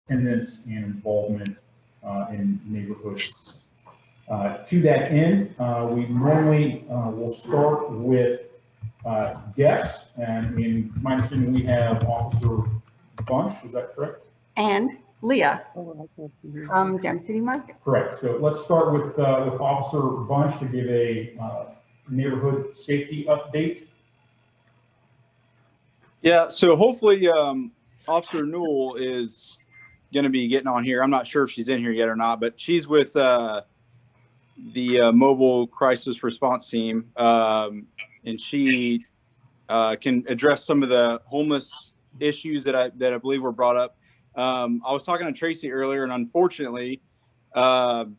attendance and involvement in neighborhoods. To that end, we normally will start with guests, and in my understanding, we have Officer Bunch. Is that correct? And Leah from Gem City Market. Correct. So let's start with Officer Bunch to give a neighborhood safety update. Yeah, so hopefully Officer Newell is going to be getting on here. I'm not sure if she's in here yet or not, but she's with the mobile crisis response team, and she can address some of the homeless issues that I believe were brought up. I was talking to Tracy earlier, and unfortunately, our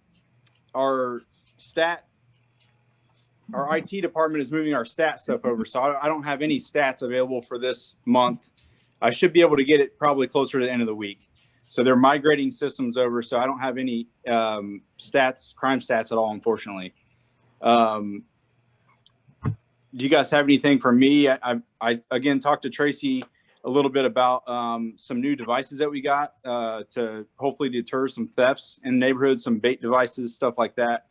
IT department is moving our stat stuff over, so I don't have any stats available for this month. I should be able to get it probably closer to the end of the week. So they're migrating systems over, so I don't have any crime stats at all, unfortunately. Do you guys have anything for me? I again talked to Tracy a little bit about some new devices that we got to hopefully deter some thefts in the neighborhood, some bait devices, stuff like that.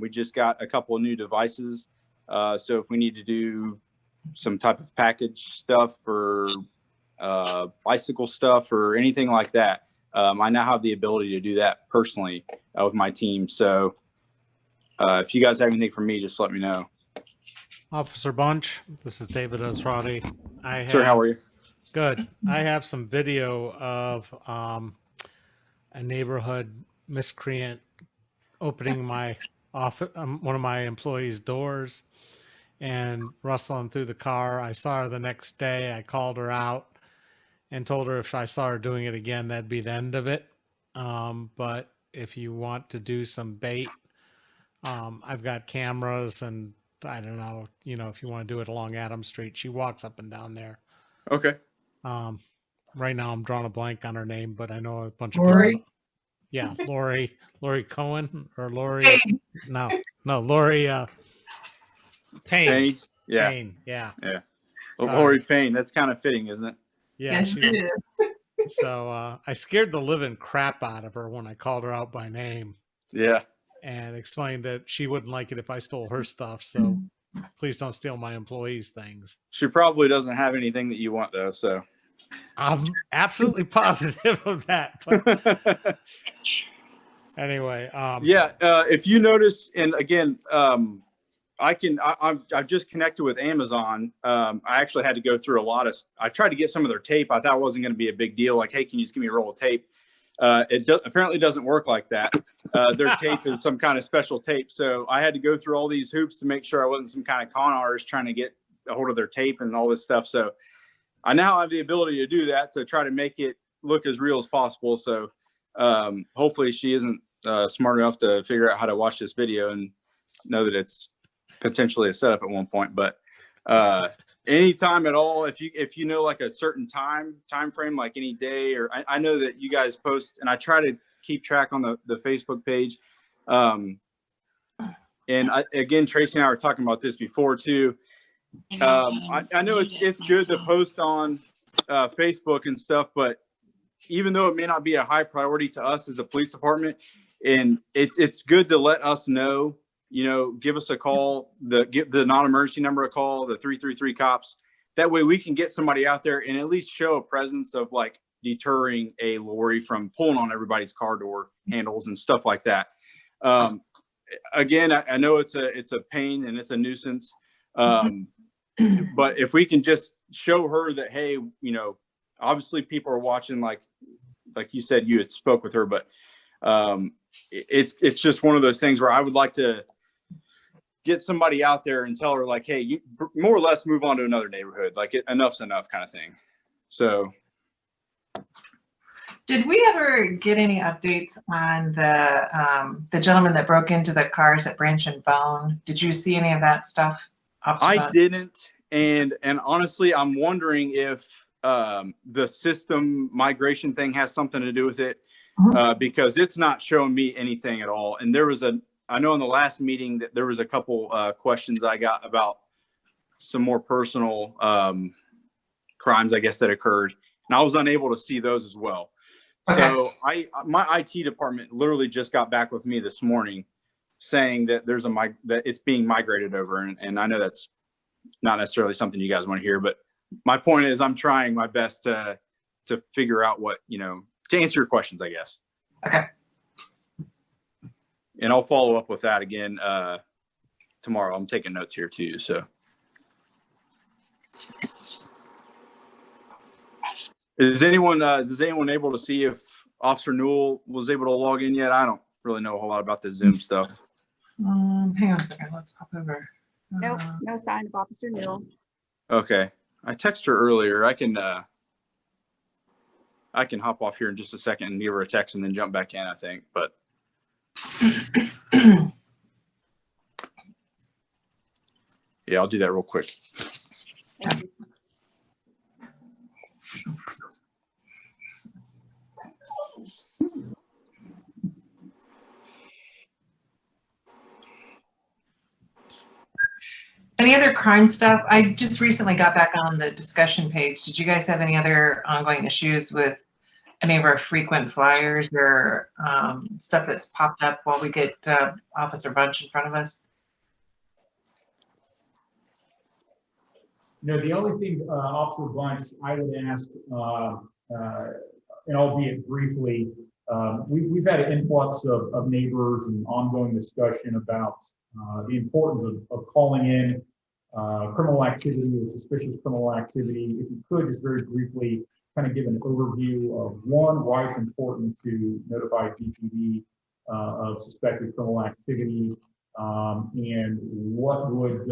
We just got a couple of new devices. So if we need to do some type of package stuff or bicycle stuff or anything like that, I now have the ability to do that personally with my team. So if you guys have anything for me, just let me know. Officer Bunch, this is David Osrati. Sir, how are you? Good. I have some video of a neighborhood miscreant opening my office, one of my employees' doors, and rustling through the car. I saw her the next day. I called her out and told her if I saw her doing it again, that'd be the end of it. But if you want to do some bait, I've got cameras, and I don't know, if you want to do it along Adams Street, she walks up and down there. Okay. Right now I'm drawing a blank on her name, but I know a bunch of Lori? people. Yeah, Lori Cohen or Lori. No, Lori Payne. Yeah. Payne, yeah. Yeah. Sorry. Lori Payne. That's kind of fitting, isn't it? Yeah. Yes, it is. So I scared the living crap out of her when I called her out by name. Yeah. And explained that she wouldn't like it if I stole her stuff. So please don't steal my employees' things. She probably doesn't have anything that you want, though. So I'm absolutely positive of that. But anyway, yeah. If you notice, and again, I've just connected with Amazon. I actually had to go through I tried to get some of their tape. I thought it wasn't going to be a big deal. Like, hey, can you just give me a roll of tape? It apparently doesn't work like that. Their tape is some kind of special tape. So I had to go through all these hoops to make sure I wasn't some kind of con artist trying to get a hold of their tape and all this stuff. So I now have the ability to do that, to try to make it look as real as possible. So hopefully she isn't smart enough to figure out how to watch this video and know that it's potentially a setup at one point. But anytime at all, if you know, like a certain time frame, like any day, or I know that you guys post, and I try to keep track on the Facebook page. And again, Tracy and I were talking about this before too. I know it's good to post on Facebook and stuff, but even though it may not be a high priority to us as a police department, and it's good to let us know, give us a call, give the non-emergency number a call, the 333 cops. That way we can get somebody out there and at least show a presence of like deterring a lorry from pulling on everybody's car door handles and stuff like that. Again, I know it's a pain and it's a nuisance. But if we can just show her that, hey, obviously people are watching, like you said, you had spoke with her, but it's just one of those things where I would like to get somebody out there and tell her, like, hey, you more or less move on to another neighborhood, like enough's enough kind of thing. So did we ever get any updates on the gentleman that broke into the cars at Branch and Bone? Did you see any of that stuff? I didn't, and honestly, I'm wondering if the system migration thing has something to do with it, because it's not showing me anything at all. And I know in the last meeting that there was a couple questions I got about some more personal crimes, I guess, that occurred, and I was unable to see those as well. Okay. So my IT department literally just got back with me this morning saying that that it's being migrated over. And I know that's not necessarily something you guys want to hear, but my point is I'm trying my best to figure out what, to answer your questions, I guess. Okay. And I'll follow up with that again tomorrow. I'm taking notes here too. So. Does anyone able to see if Officer Newell was able to log in yet? I don't really know a whole lot about the Zoom stuff. Hang on a second. Let's pop over. Nope, no sign of Officer Newell. Okay. I texted her earlier. I can hop off here in just a second and give her a text and then jump back in, I think. But yeah, I'll do that real quick. Thank you. Any other crime stuff? I just recently got back on the discussion page. Did you guys have any other ongoing issues with any of our frequent flyers or stuff that's popped up while we get Officer Bunch in front of us? No, the only thing, Officer Bunch, I would ask, and albeit briefly, we've had an influx of neighbors and ongoing discussion about the importance of calling in criminal activity or suspicious criminal activity. If you could just very briefly kind of give an overview of why it's important to notify DPD of suspected criminal activity, and what would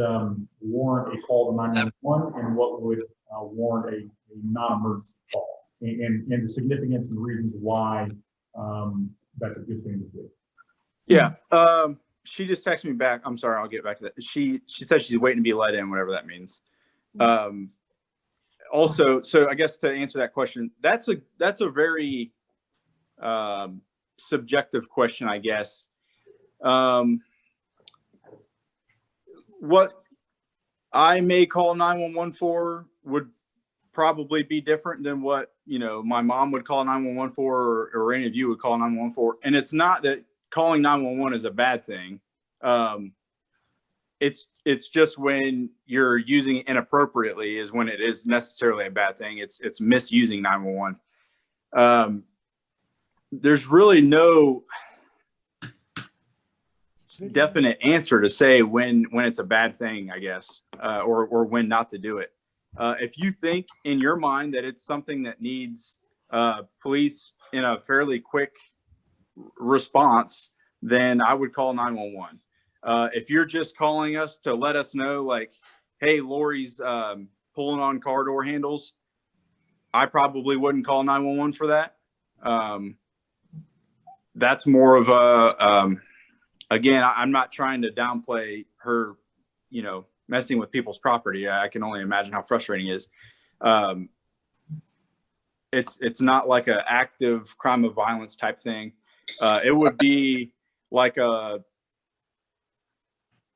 warrant a call to 911 and what would warrant a non-emergency call, and the significance and reasons why that's a good thing to do. Yeah. She just texted me back. I'm sorry, I'll get back to that. She said she's waiting to be let in, whatever that means. Also, so I guess to answer that question, that's a very subjective question, I guess. What I may call 911 for would probably be different than what, my mom would call 911 for, or any of you would call 911 for. And it's not that calling 911 is a bad thing. It's just when you're using it inappropriately is when it is necessarily a bad thing. It's misusing 911. There's really no definite answer to say when it's a bad thing, I guess, or when not to do it. If you think in your mind that it's something that needs police in a fairly quick response, then I would call 911. If you're just calling us to let us know, like, hey, Lori's pulling on car door handles, I probably wouldn't call 911 for that. That's more of a, again, I'm not trying to downplay her, messing with people's property. I can only imagine how frustrating it is. It's not like an active crime of violence type thing. It would be like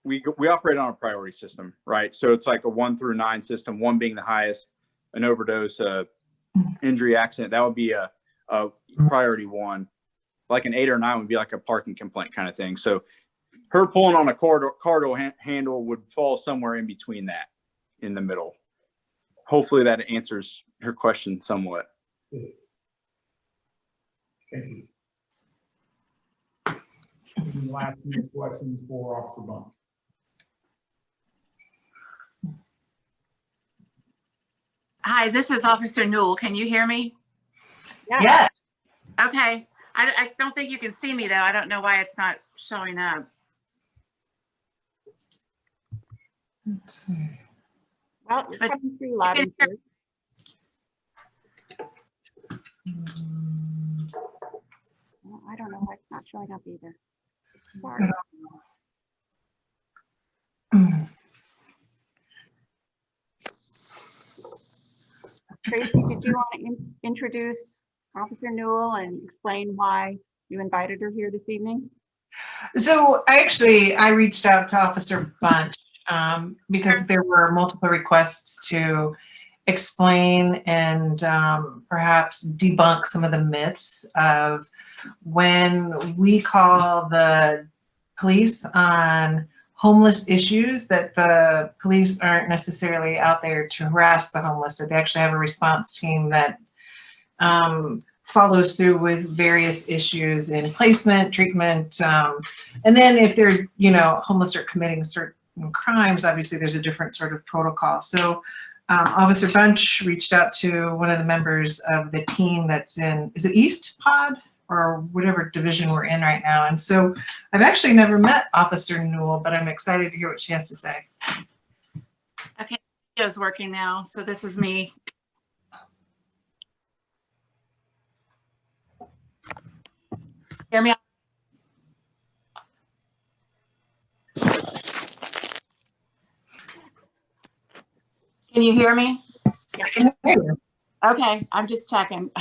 we operate on a priority system, right? So it's like a 1 through 9 system, 1 being the highest, an overdose, injury, accident. That would be a priority 1. Like an 8 or 9 would be like a parking complaint kind of thing. So her pulling on a car door handle would fall somewhere in between that, in the middle. Hopefully that answers her question somewhat. Thank you. Any last minute questions for Officer Bunch? Hi, this is Officer Newell. Can you hear me? Yeah. Okay. I don't think you can see me though. I don't know why it's not showing up. Let's see. Well, it's But- coming through loud and clear. Well, I don't know why it's not showing up either. Sorry. Tracy, did you want to introduce Officer Newell and explain why you invited her here this evening? So I reached out to Officer Bunch because there were multiple requests to explain and perhaps debunk some of the myths of when we call the police on homeless issues, that the police aren't necessarily out there to harass the homeless, that they actually have a response team that follows through with various issues in placement, treatment, and then if they're, homeless or committing certain crimes, obviously there's a different sort of protocol. So Officer Bunch reached out to one of the members of the team that's in, is it East Pod or whatever division we're in right now? And so I've actually never met Officer Newell, but I'm excited to hear what she has to say. Okay, video's working now. So this is me. Hear me? Can you hear me? Okay, I'm just checking.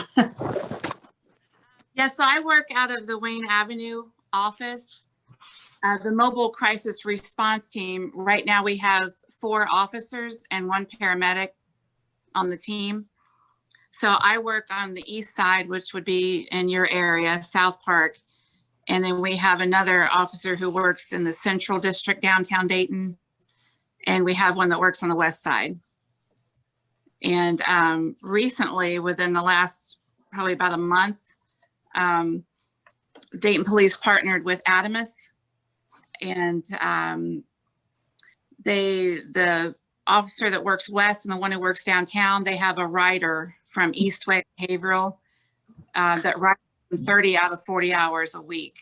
Yeah, so I work out of the Wayne Avenue office. The mobile crisis response team, right now we have 4 officers and 1 paramedic on the team. So I work on the east side, which would be in your area, South Park. And then we have another officer who works in the central district, downtown Dayton. And we have one that works on the west side. And recently, within the last probably about a month, Dayton Police partnered with Adamus, and the officer that works west and the one who works downtown, they have a rider from Eastway Behavioral that rides 30 out of 40 hours a week.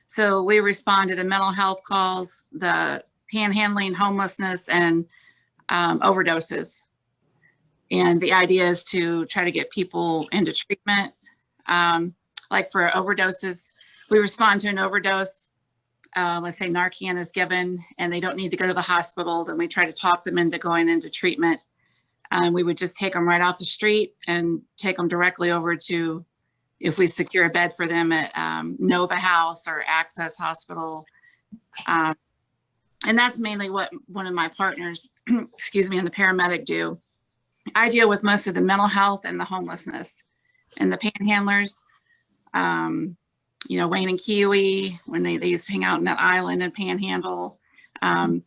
So we respond to the mental health calls, the panhandling, homelessness, and overdoses. And the idea is to try to get people into treatment. Like for overdoses, we respond to an overdose. Let's say Narcan is given and they don't need to go to the hospital. Then we try to talk them into going into treatment. We would just take them right off the street and take them directly over to, if we secure a bed for them at Nova House or Access Hospital. And that's mainly what one of my partners, excuse me, and the paramedic do. I deal with most of the mental health and the homelessness and the panhandlers. Wayne and Kiwi, when they used to hang out in that island and panhandle. You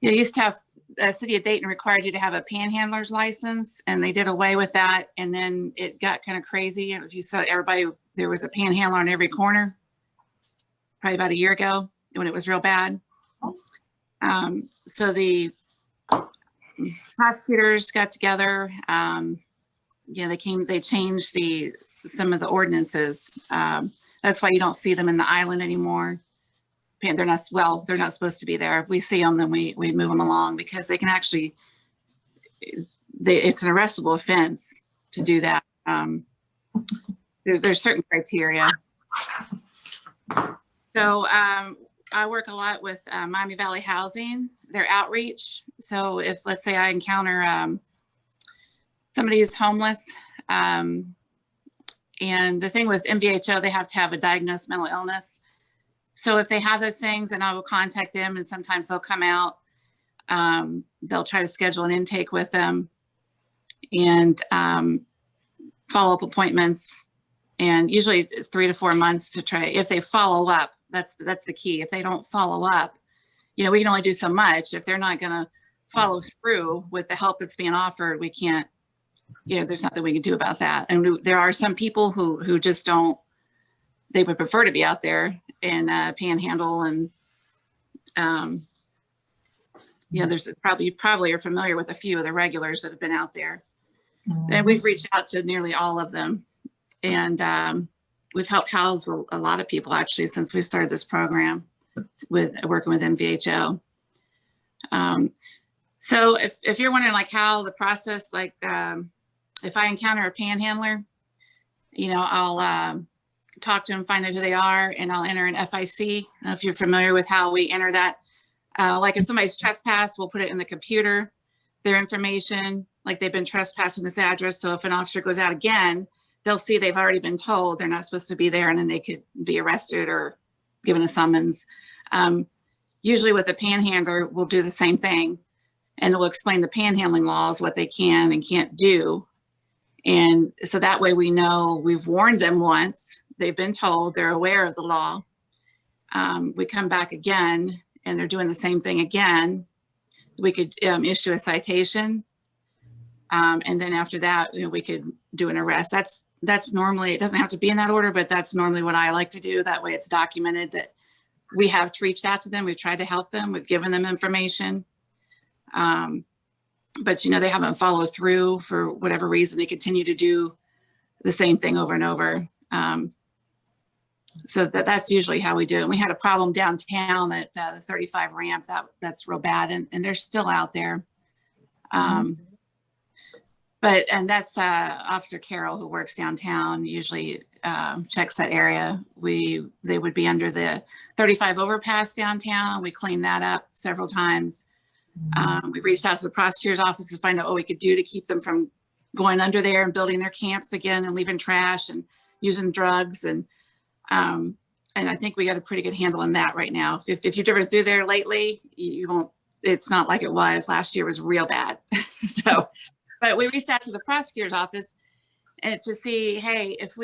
used to have, the city of Dayton required you to have a panhandler's license, and they did away with that. And then it got kind of crazy. If you saw everybody, there was a panhandler on every corner, probably about a year ago when it was real bad. So the prosecutors got together. They changed some of the ordinances. That's why you don't see them in the island anymore. They're not supposed to be there. If we see them, then we move them along, because they can actually, it's an arrestable offense to do that. There's certain criteria. So I work a lot with Miami Valley Housing, their outreach. So if, let's say I encounter somebody who's homeless, and the thing with MVHO, they have to have a diagnosed mental illness. So if they have those things, then I will contact them, and sometimes they'll come out. They'll try to schedule an intake with them and follow-up appointments. And usually it's 3 to 4 months to try. If they follow up, that's the key. If they don't follow up, we can only do so much. If they're not going to follow through with the help that's being offered, we can't. There's nothing we can do about that. And there are some people who just don't, they would prefer to be out there in Panhandle. And, there's you probably are familiar with a few of the regulars that have been out there. Mm-hmm. And we've reached out to nearly all of them. And we've helped house a lot of people, actually, since we started this program with working with MVHO. So if you're wondering like how the process, like, if I encounter a panhandler, I'll talk to them, find out who they are, and I'll enter an FIC. I don't know if you're familiar with how we enter that. Like if somebody's trespassed, we'll put it in the computer, their information, like they've been trespassed in this address. So if an officer goes out again, they'll see they've already been told they're not supposed to be there, and then they could be arrested or given a summons. Usually with a panhandler, we'll do the same thing. and it'll explain the panhandling laws, what they can and can't do. And so that way we know we've warned them once, they've been told, they're aware of the law. We come back again and they're doing the same thing again. We could issue a citation. And then after that, we could do an arrest. That's normally, it doesn't have to be in that order, but that's normally what I like to do. That way it's documented that we have reached out to them. We've tried to help them. We've given them information. But they haven't followed through for whatever reason. They continue to do the same thing over and over. So that's usually how we do it. And we had a problem downtown at the 35 ramp. That's real bad, and they're still out there. And that's Officer Carroll, who works downtown, usually checks that area. They would be under the 35 overpass downtown. We cleaned that up several times. We reached out to the prosecutor's office to find out what we could do to keep them from going under there and building their camps again and leaving trash and using drugs. And I think we got a pretty good handle on that right now. If you've driven through there lately, you won't, it's not like it was. Last year was real bad. So, but we reached out to the prosecutor's office and to see, hey, if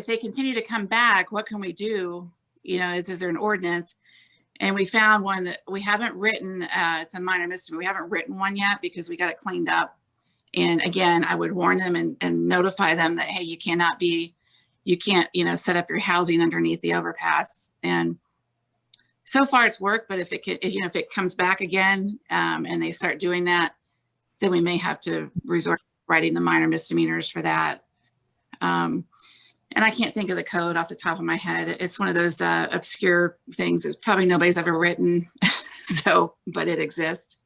they continue to come back, what can we do? Is there an ordinance? And we found one that we haven't written. It's a minor misdemeanor. We haven't written one yet because we got it cleaned up. And again, I would warn them and notify them that, hey, you can't, set up your housing underneath the overpass. And so far it's worked, but if it comes back again and they start doing that, then we may have to resort to writing the minor misdemeanors for that. And I can't think of the code off the top of my head. It's one of those obscure things that probably nobody's ever written. But it exists.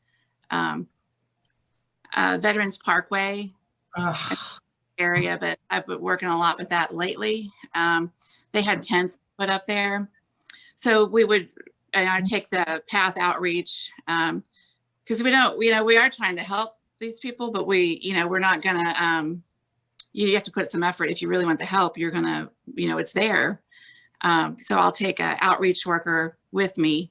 Veterans Parkway area, but I've been working a lot with that lately. They had tents put up there. So we would take the path outreach because we are trying to help these people, but we're not gonna, you have to put some effort. If you really want the help, you're gonna, it's there. So I'll take an outreach worker with me,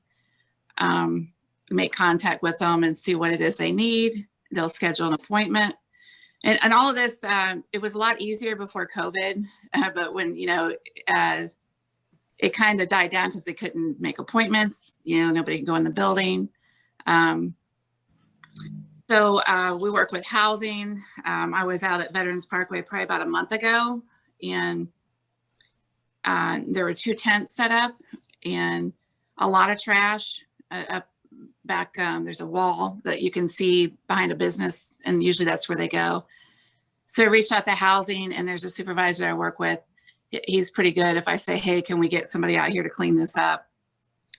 make contact with them and see what it is they need. They'll schedule an appointment. And all of this, it was a lot easier before COVID, but when, it kind of died down because they couldn't make appointments, nobody can go in the building. So we work with housing. I was out at Veterans Parkway probably about a month ago, and there were 2 tents set up and a lot of trash up back. There's a wall that you can see behind a business, and usually that's where they go. So I reached out to housing, and there's a supervisor I work with. He's pretty good. If I say, hey, can we get somebody out here to clean this up?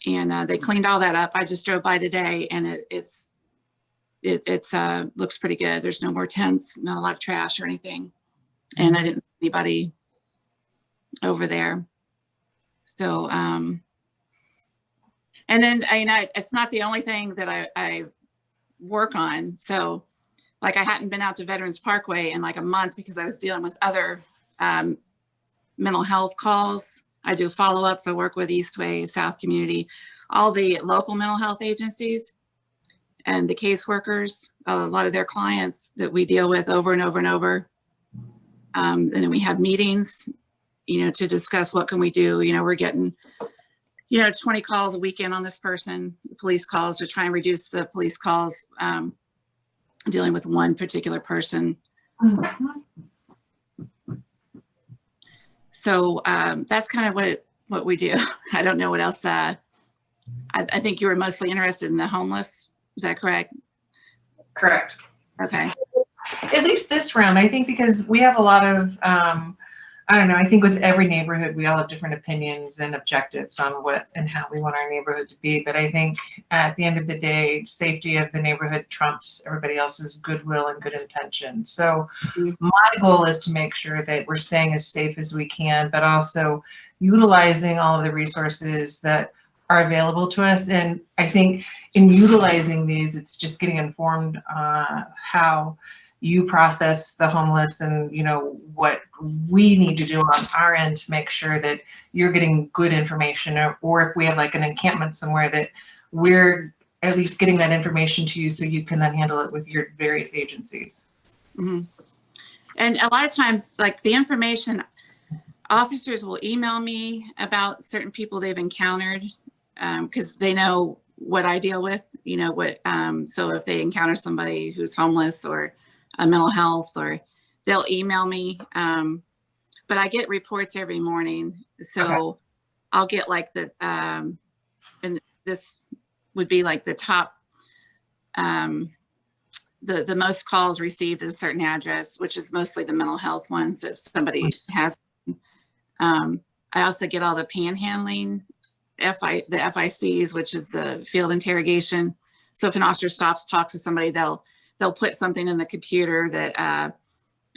And they cleaned all that up. I just drove by today, and it looks pretty good. There's no more tents, not a lot of trash or anything. And I didn't see anybody over there. So, and then, it's not the only thing that I work on. So like I hadn't been out to Veterans Parkway in like a month because I was dealing with other mental health calls. I do follow-ups. I work with Eastway, South Community, all the local mental health agencies and the caseworkers, a lot of their clients that we deal with over and over and over. And then we have meetings, to discuss what can we do. We're getting, 20 calls a weekend on this person, police calls, to try and reduce the police calls, dealing with one particular person. So that's kind of what we do. I don't know what else. I think you were mostly interested in the homeless. Is that correct? Correct. Okay. At least this round, I think, because we have a lot of, I don't know, I think with every neighborhood, we all have different opinions and objectives on what and how we want our neighborhood to be. But I think at the end of the day, safety of the neighborhood trumps everybody else's goodwill and good intention. So my goal is to make sure that we're staying as safe as we can, but also utilizing all of the resources that are available to us. And I think in utilizing these, it's just getting informed how you process the homeless and what we need to do on our end to make sure that you're getting good information, or if we have like an encampment somewhere, that we're at least getting that information to you so you can then handle it with your various agencies. Mhm. And a lot of times, like the information, officers will email me about certain people they've encountered because they know what I deal with, you know, what, so if they encounter somebody who's homeless or mental health, or they'll email me. But I get reports every morning. So Okay. I'll get like the, and this would be like the top, the most calls received at a certain address, which is mostly the mental health ones. If somebody has, I also get all the panhandling, the FICs, which is the field interrogation. So if an officer stops, talks to somebody, they'll put something in the computer that,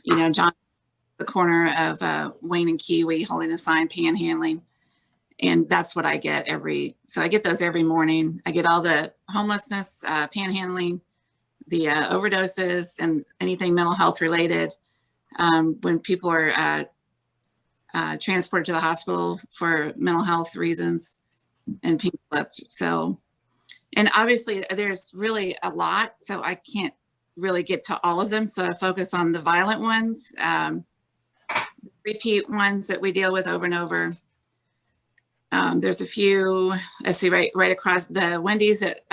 you know, John, the corner of Wayne and Kiwi holding a sign panhandling. And that's what I get so I get those every morning. I get all the homelessness, panhandling, the overdoses, and anything mental health related. When people are transported to the hospital for mental health reasons and pink slipped. So, and obviously there's really a lot, so I can't really get to all of them. So I focus on the violent ones, repeat ones that we deal with over and over. There's a few, let's see, right across the Wendy's at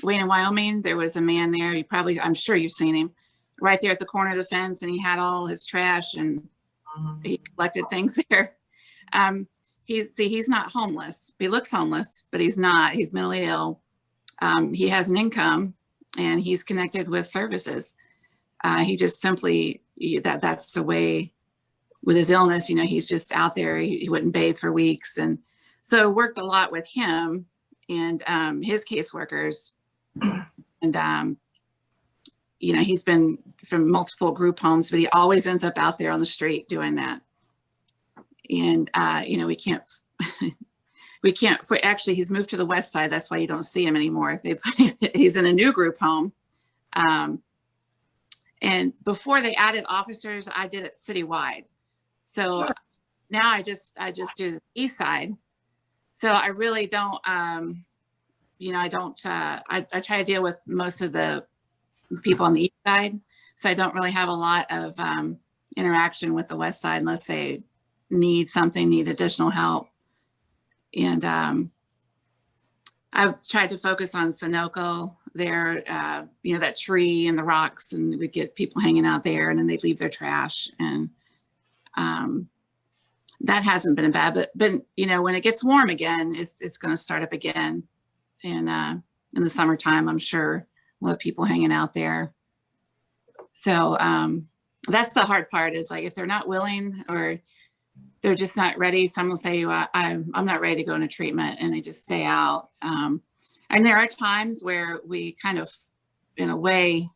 Wayne in Wyoming. There was a man there. I'm sure you've seen him right there at the corner of the fence, and he had all his trash and he collected things there. He's not homeless. He looks homeless, but he's not. He's mentally ill. He has an income and he's connected with services. He just simply, that's the way with his illness, you know, he's just out there. He wouldn't bathe for weeks. And so worked a lot with him and his caseworkers. And, you know, he's been from multiple group homes, but he always ends up out there on the street doing that. And, you know, actually, he's moved to the west side. That's why you don't see him anymore. He's in a new group home. And before they added officers, I did it citywide. So now I just do the east side. So I really don't, you know, I try to deal with most of the people on the east side. So I don't really have a lot of interaction with the west side unless they need additional help. And I've tried to focus on Sunoco there, you know, that tree and the rocks, and we'd get people hanging out there and then they'd leave their trash. And that hasn't been bad, but you know, when it gets warm again, it's going to start up again. And in the summertime, I'm sure we'll have people hanging out there. So that's the hard part, is like if they're not willing or they're just not ready, some will say, well, I'm not ready to go into treatment, and they just stay out. And there are times where we kind of, in a way,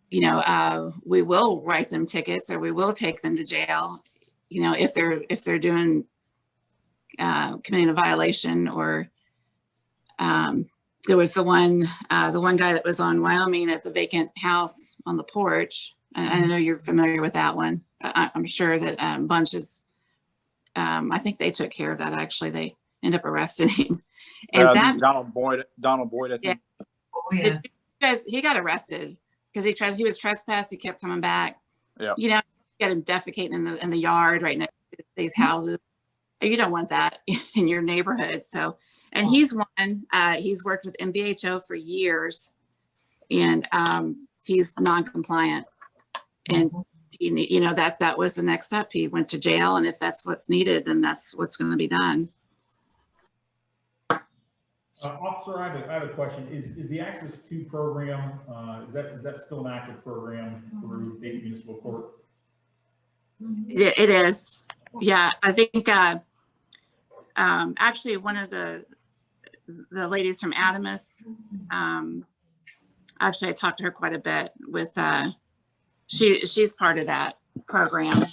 you know, we will write them tickets or we will take them to jail, you know, if they're doing, committing a violation. Or there was the one guy that was on Wyoming at the vacant house on the porch. I know you're familiar with that one. I'm sure that Bunches, I think they took care of that. Actually, they ended up arresting him. And that Donald Boyd, I think. Yeah. Oh, yeah. He got arrested because he was trespassed. He kept coming back. Yeah. You know, get him defecating in the yard right next to these houses. You don't want that in your neighborhood. So, and he's worked with MVHO for years, and he's non-compliant. And you know, that was the next step. He went to jail, and if that's what's needed, then that's what's going to be done. Officer, I have a question. Is the Access 2 program, is that still an active program through Dayton Municipal Court? It is. Yeah, I think actually one of the ladies from Adamus, actually I talked to her quite a bit with, she's part of that program.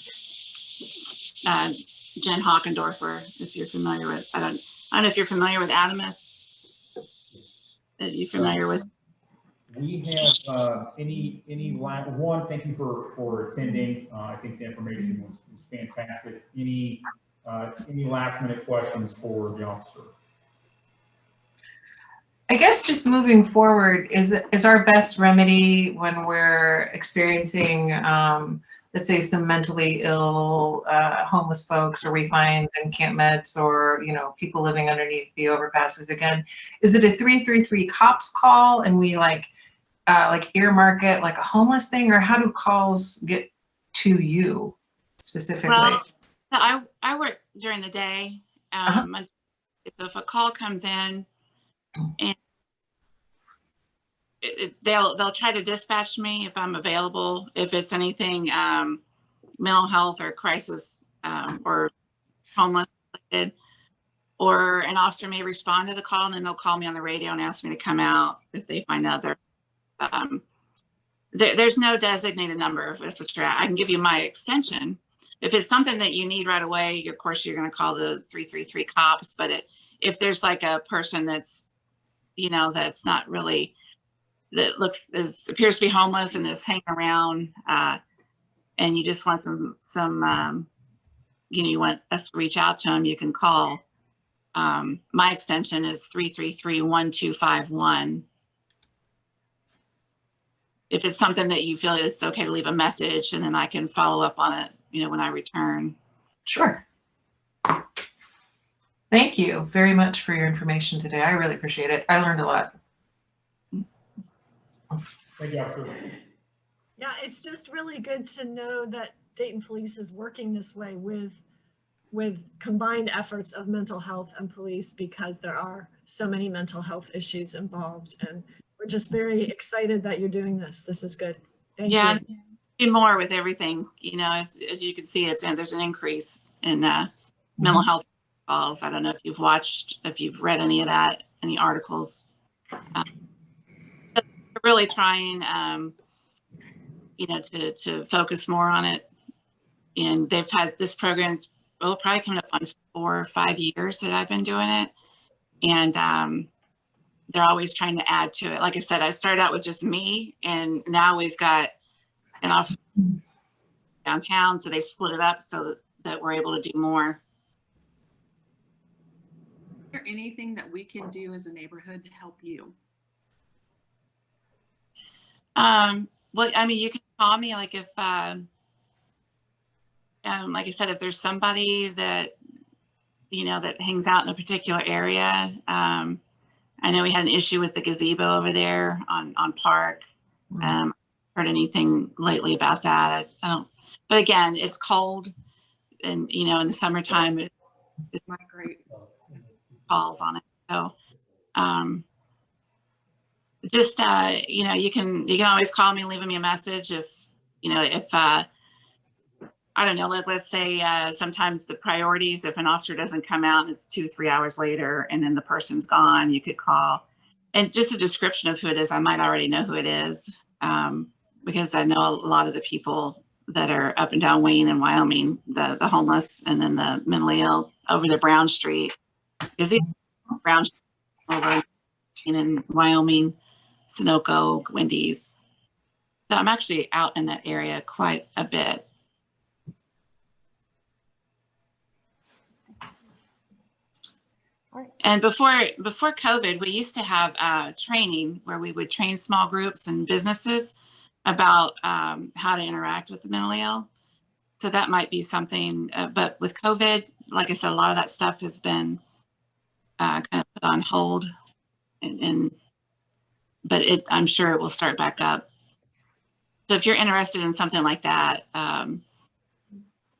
Jen Hockendorfer, if you're familiar with, I don't know if you're familiar with Adamus. Are you familiar with? We have one, thank you for attending. I think the information was fantastic. Any last minute questions for the officer? I guess just moving forward, is our best remedy when we're experiencing, let's say, some mentally ill, homeless folks, or we find encampments, or, you know, people living underneath the overpasses again, is it a 333 cops call and we like earmark it like a homeless thing, or how do calls get to you specifically? Well, so I work during the day. So if a call comes in, and they'll try to dispatch me if I'm available. If it's anything mental health or crisis or homeless related, or an officer may respond to the call, and then they'll call me on the radio and ask me to come out if they find out there's no designated number if it's what you're at. I can give you my extension. If it's something that you need right away, of course, you're going to call the 333 cops. But if there's like a person that's, you know, that's not really, that appears to be homeless and is hanging around, and you just want some you know, you want us to reach out to them, you can call. My extension is 333-1251. If it's something that you feel it's okay to leave a message, and then I can follow up on it, you know, when I return. Sure. Thank you very much for your information today. I really appreciate it. I learned a lot. Thank you, Officer. Yeah, it's just really good to know that Dayton Police is working this way with combined efforts of mental health and police, because there are so many mental health issues involved, and we're just very excited that you're doing this. This is good. Thank you. Do more with everything, you know, as you can see, there's an increase in mental health calls. I don't know if you've read any of that, any articles. But we're really trying, you know, to focus more on it. And they've had this program's probably coming up on 4 or 5 years that I've been doing it. And they're always trying to add to it. Like I said, I started out with just me, and now we've got an officer downtown, so they've split it up so that we're able to do more. Is there anything that we can do as a neighborhood to help you? Well, I mean, you can call me, like if, like I said, if there's somebody that, you know, that hangs out in a particular area. I know we had an issue with the gazebo over there on Park. Heard anything lately about that? I don't. But again, it's cold, and you know, in the summertime, it's not great. Calls on it. So, just you know, you can always call me, leave me a message if you know if I don't know. Let's say sometimes the priorities, if an officer doesn't come out and it's 2-3 hours later, and then the person's gone, you could call, and just a description of who it is. I might already know who it is. Because I know a lot of the people that are up and down Wayne and Wyoming, the homeless, and then the mentally ill over to Brown Street. Is it Brown Street over in Wyoming, Sunoco, Wendy's? So I'm actually out in that area quite a bit. And before COVID, we used to have training where we would train small groups and businesses about how to interact with the mentally ill. So that might be something, but with COVID, like I said, a lot of that stuff has been kind of put on hold, but I'm sure it will start back up. So if you're interested in something like that,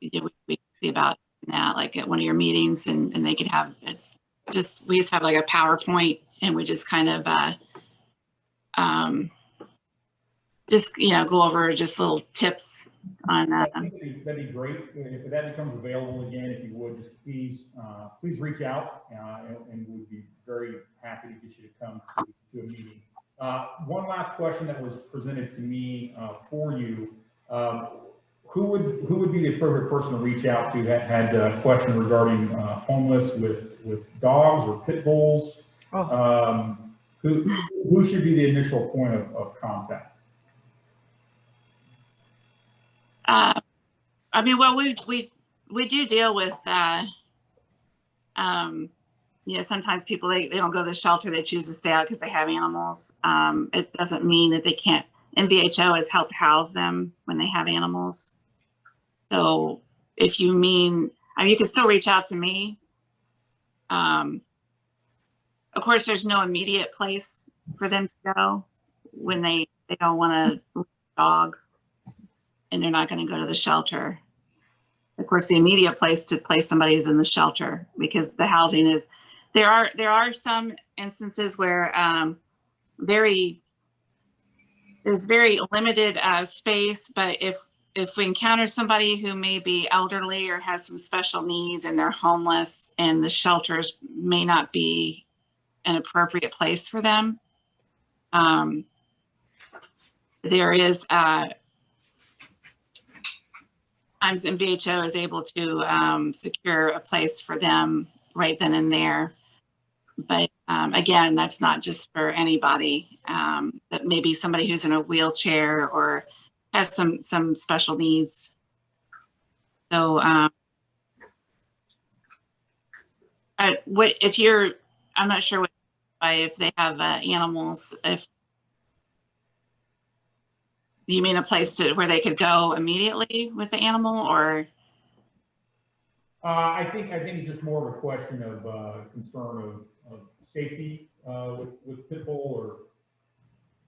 we see about that, like at one of your meetings, and they could have, we used to have like a PowerPoint, and we just kind of, just, you know, go over just little tips on that. I think that'd be great. If that becomes available again, if you would, just please reach out, and we'd be very happy to get you to come to a meeting. One last question that was presented to me for you. Who would be the appropriate person to reach out to that had a question regarding homeless with dogs or pit bulls? Who should be the initial point of contact? I mean, well, we do deal with you know, sometimes people, they don't go to the shelter, they choose to stay out because they have animals. It doesn't mean that they can't, NVHO has helped house them when they have animals. So if you mean, I mean, you can still reach out to me. Of course, there's no immediate place for them to go when they don't want a dog and they're not going to go to the shelter. Of course, the immediate place to place somebody is in the shelter because the housing is, there are some instances where there's very limited space, but if we encounter somebody who may be elderly or has some special needs and they're homeless and the shelters may not be an appropriate place for them, there is times NVHO is able to secure a place for them right then and there. But again, that's not just for anybody. That may be somebody who's in a wheelchair or has some special needs. So if you're, I'm not sure if they have animals, if you mean a place where they could go immediately with the animal, or? I think it's just more of a question of concern of safety with pit bull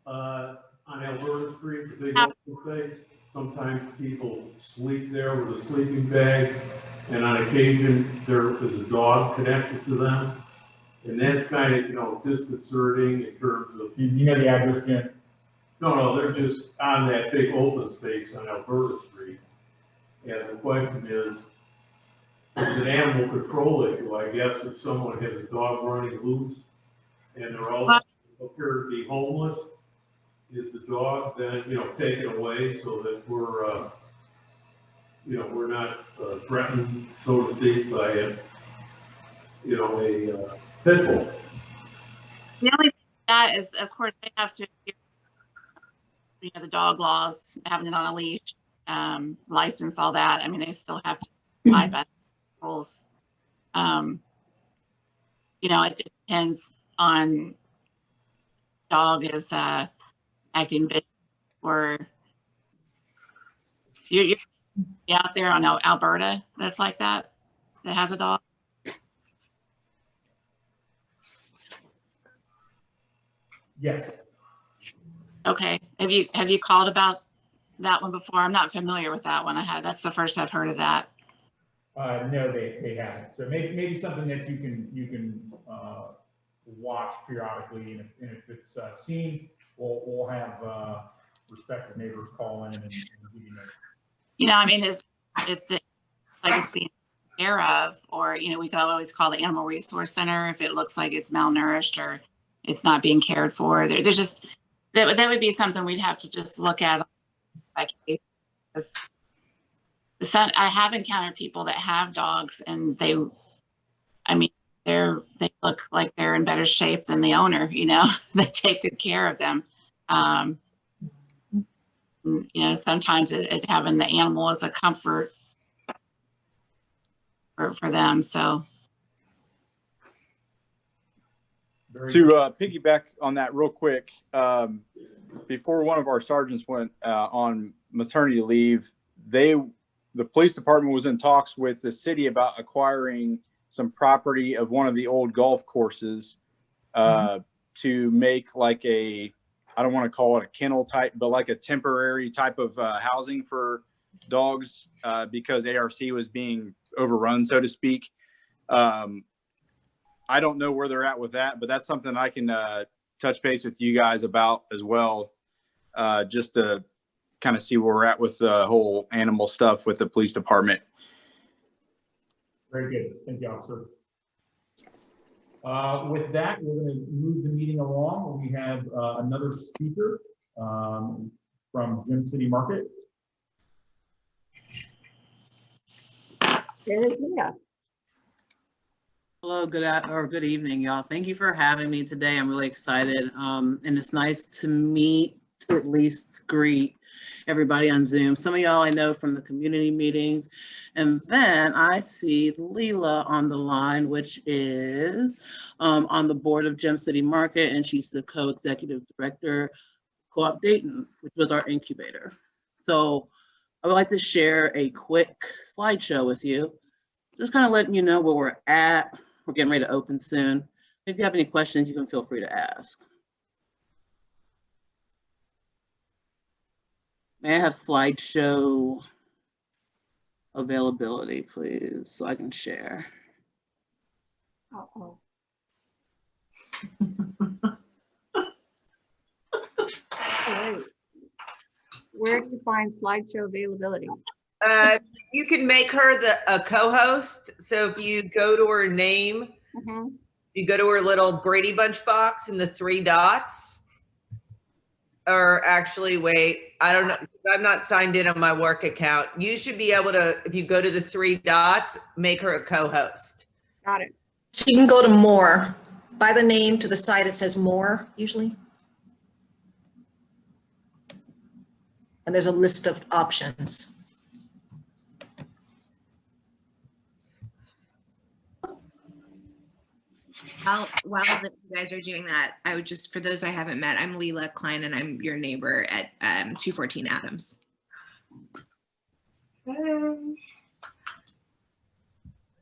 or. On Alberta Street, the big open space, sometimes people sleep there with a sleeping bag, and on occasion there is a dog connected to them, and that's kind of, you know, disconcerting in terms of. You know the address, Jim? No, they're just on that big open space on Alberta Street, and the question is, it's an animal control issue, I guess, if someone has a dog running loose and they're all appear to be homeless. Is the dog then, you know, taken away so that we're, you know, we're not threatened, so to speak, by a, you know, a pit bull? The only thing that is, of course, they have to, you know, the dog laws, having it on a leash, license, all that. I mean, they still have to abide by the rules. You know, it depends on dog is acting vicious, or you're out there on Alberta that's like that has a dog. Yes. Okay. Have you called about that one before? I'm not familiar with that one. That's the first I've heard of that. No, they haven't. So maybe something that you can watch periodically, and if it's seen, we'll have respective neighbors call in and give you notice. You know, I mean, if it's being taken care of, or, you know, we could always call the Animal Resource Center if it looks like it's malnourished or it's not being cared for. There's just, that would be something we'd have to just look at. Because I have encountered people that have dogs and they look like they're in better shape than the owner, you know, they take good care of them. You know, sometimes having the animal is a comfort for them. So To piggyback on that real quick, before one of our sergeants went on maternity leave, the police department was in talks with the city about acquiring some property of one of the old golf courses to make like I don't want to call it a kennel type, but like a temporary type of housing for dogs because ARC was being overrun, so to speak. I don't know where they're at with that, but that's something I can touch base with you guys about as well, just to kind of see where we're at with the whole animal stuff with the police department. Very good. Thank you, officer. With that, we're going to move the meeting along. We have another speaker from Gem City Market. Hello, good evening, y'all. Thank you for having me today. I'm really excited. And it's nice to meet, to at least greet everybody on Zoom. Some of y'all I know from the community meetings. And then I see Leela on the line, which is on the board of Gem City Market, and she's the co-executive director, Co-op Dayton, which was our incubator. So I would like to share a quick slideshow with you, just kind of letting you know where we're at. We're getting ready to open soon. If you have any questions, you can feel free to ask. May I have slideshow availability, please, so I can share? Uh-oh. Great. Where do you find slideshow availability? You can make her a co-host. So if you go to her name, you go to her little Brady Bunch box and the 3 dots, or actually, wait, I don't know. I'm not signed in on my work account. You should be able to, if you go to the 3 dots, make her a co-host. Got it. She can go to more. By the name to the side, it says more usually. And there's a list of options. While you guys are doing that, I would just, for those I haven't met, I'm Leela Klein and I'm your neighbor at 214 Adams.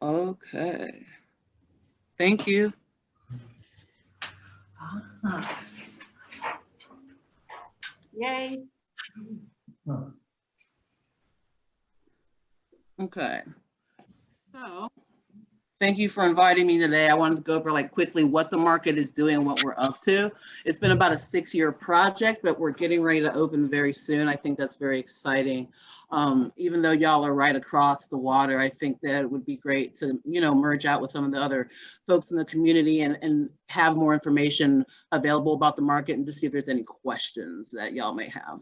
Okay. Thank you. Yay. Okay. So thank you for inviting me today. I wanted to go over quickly what the market is doing and what we're up to. It's been about a 6-year project, but we're getting ready to open very soon. I think that's very exciting. Even though y'all are right across the water, I think that it would be great to, merge out with some of the other folks in the community and have more information available about the market and to see if there's any questions that y'all may have.